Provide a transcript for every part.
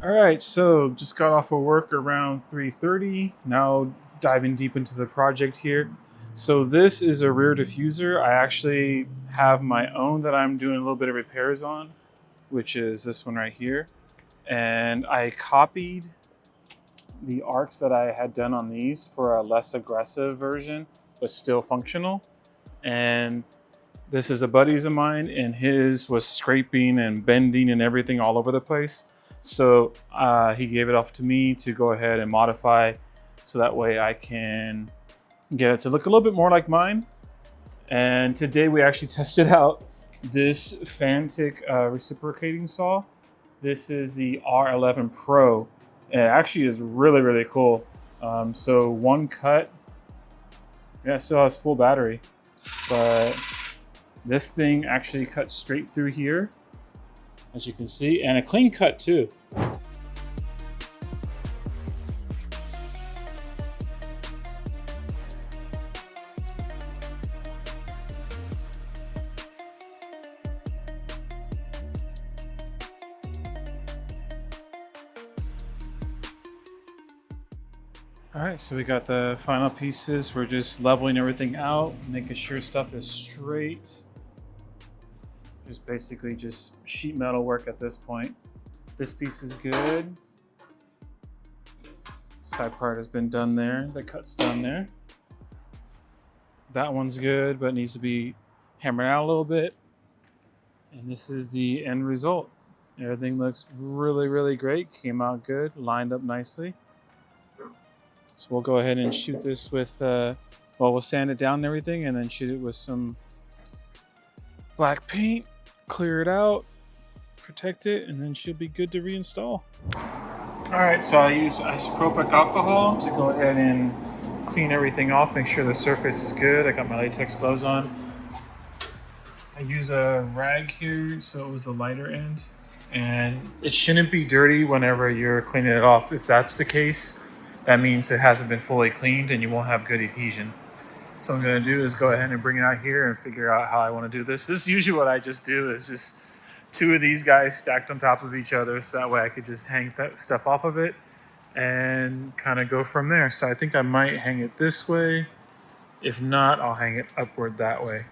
All right, so just got off of work around 3:30. Now diving deep into the project here. So this is a rear diffuser. I actually have my own that I'm doing a little bit of repairs on, which is this one right here. And I copied the arcs that I had done on these for a less aggressive version, but still functional. And this is a buddy's of mine, and his was scraping and bending and everything all over the place. So he gave it off to me to go ahead and modify so that way I can get it to look a little bit more like mine. And today we actually tested out this Fanttik reciprocating saw. This is the R11 Pro. It actually is really, really cool. So one cut, yeah, it still has full battery, but this thing actually cuts straight through here, as you can see, and a clean cut too. All right, so we got the final pieces. We're just leveling everything out, making sure stuff is straight. Just basically just sheet metal work at this point. This piece is good. Side part has been done there. The cut's done there. That one's good, but needs to be hammered out a little bit. And this is the end result. Everything looks really, really great. Came out good, lined up nicely. So we'll go ahead and shoot this with, we'll sand it down and everything, and then shoot it with some black paint, clear it out, protect it, and then she'll be good to reinstall. All right, so I use isopropyl alcohol to go ahead and clean everything off, make sure the surface is good. I got my latex gloves on. I use a rag here, so it was the lighter end. And it shouldn't be dirty whenever you're cleaning it off. If that's the case, that means it hasn't been fully cleaned and you won't have good adhesion. So what I'm gonna do is go ahead and bring it out here and figure out how I wanna do this. This is usually what I just do, is just two of these guys stacked on top of each other, so that way I could just hang that stuff off of it and kind of go from there. So I think I might hang it this way. If not, I'll hang it upward that way.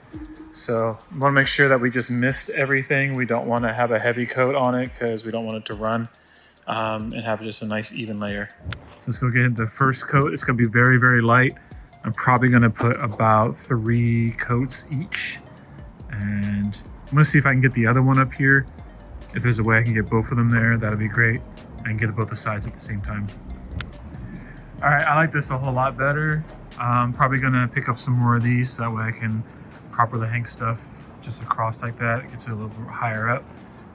So I wanna make sure that we just mist everything. We don't wanna have a heavy coat on it because we don't want it to run. And have just a nice even layer. So let's go get the first coat. It's gonna be very, very light. I'm probably gonna put about 3 coats each. And I'm gonna see if I can get the other one up here. If there's a way I can get both of them there, that'd be great. I can get both the sides at the same time. All right, I like this a whole lot better. I'm probably gonna pick up some more of these so that way I can properly hang stuff just across like that. It gets it a little bit higher up.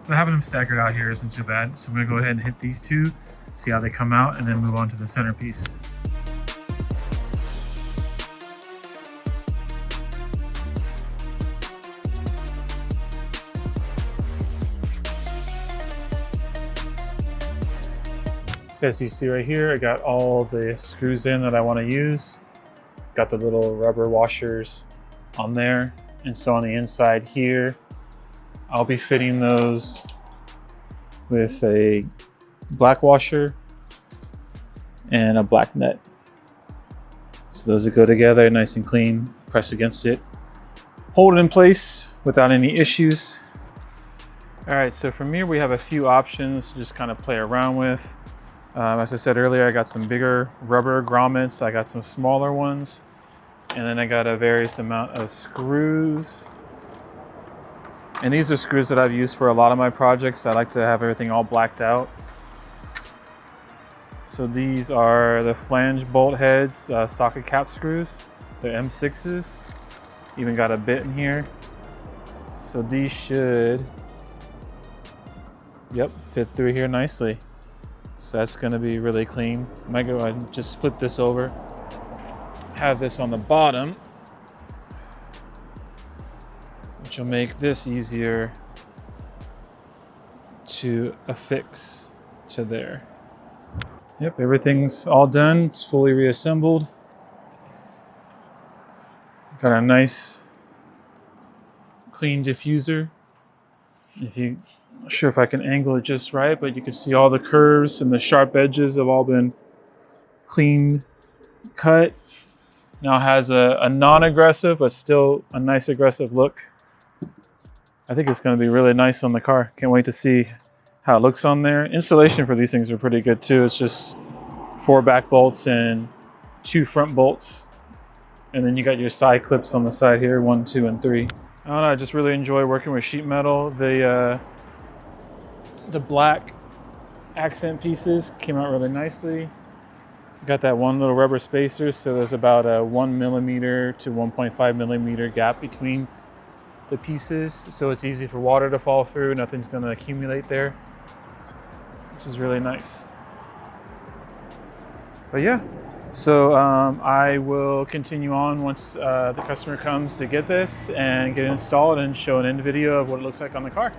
But having them staggered out here isn't too bad. So I'm gonna go ahead and hit these two, see how they come out, and then move on to the centerpiece. So as you see right here, I got all the screws in that I wanna use. Got the little rubber washers on there. And so on the inside here, I'll be fitting those with a black washer and a black nut. So those will go together nice and clean, press against it, hold it in place without any issues. All right, so from here we have a few options to just kind of play around with. As I said earlier, I got some bigger rubber grommets, I got some smaller ones, and then I got a various amount of screws. And these are screws that I've used for a lot of my projects. I like to have everything all blacked out. So these are the flange bolt heads, socket cap screws. They're M6s. Even got a bit in here. So these should, yep, fit through here nicely. So that's gonna be really clean. I might go ahead and just flip this over. Have this on the bottom, which will make this easier to affix to there. Yep, everything's all done. It's fully reassembled. Got a nice clean diffuser. If you Not sure if I can angle it just right, but you can see all the curves and the sharp edges have all been clean cut. Now it has a non-aggressive, but still a nice aggressive look. I think it's going to be really nice on the car. Can't wait to see how it looks on there. Installation for these things are pretty good too. It's just 4 back bolts and 2 front bolts. And then you got your side clips on the side here, 1, 2, and 3. I don't know, I just really enjoy working with sheet metal. The black accent pieces came out really nicely. Got that one little rubber spacer, so there's about a 1 millimeter to 1.5 millimeter gap between the pieces, so it's easy for water to fall through. Nothing's going to accumulate there, which is really nice. But yeah, so I will continue on once the customer comes to get this and get it installed and show an end video of what it looks like on the car.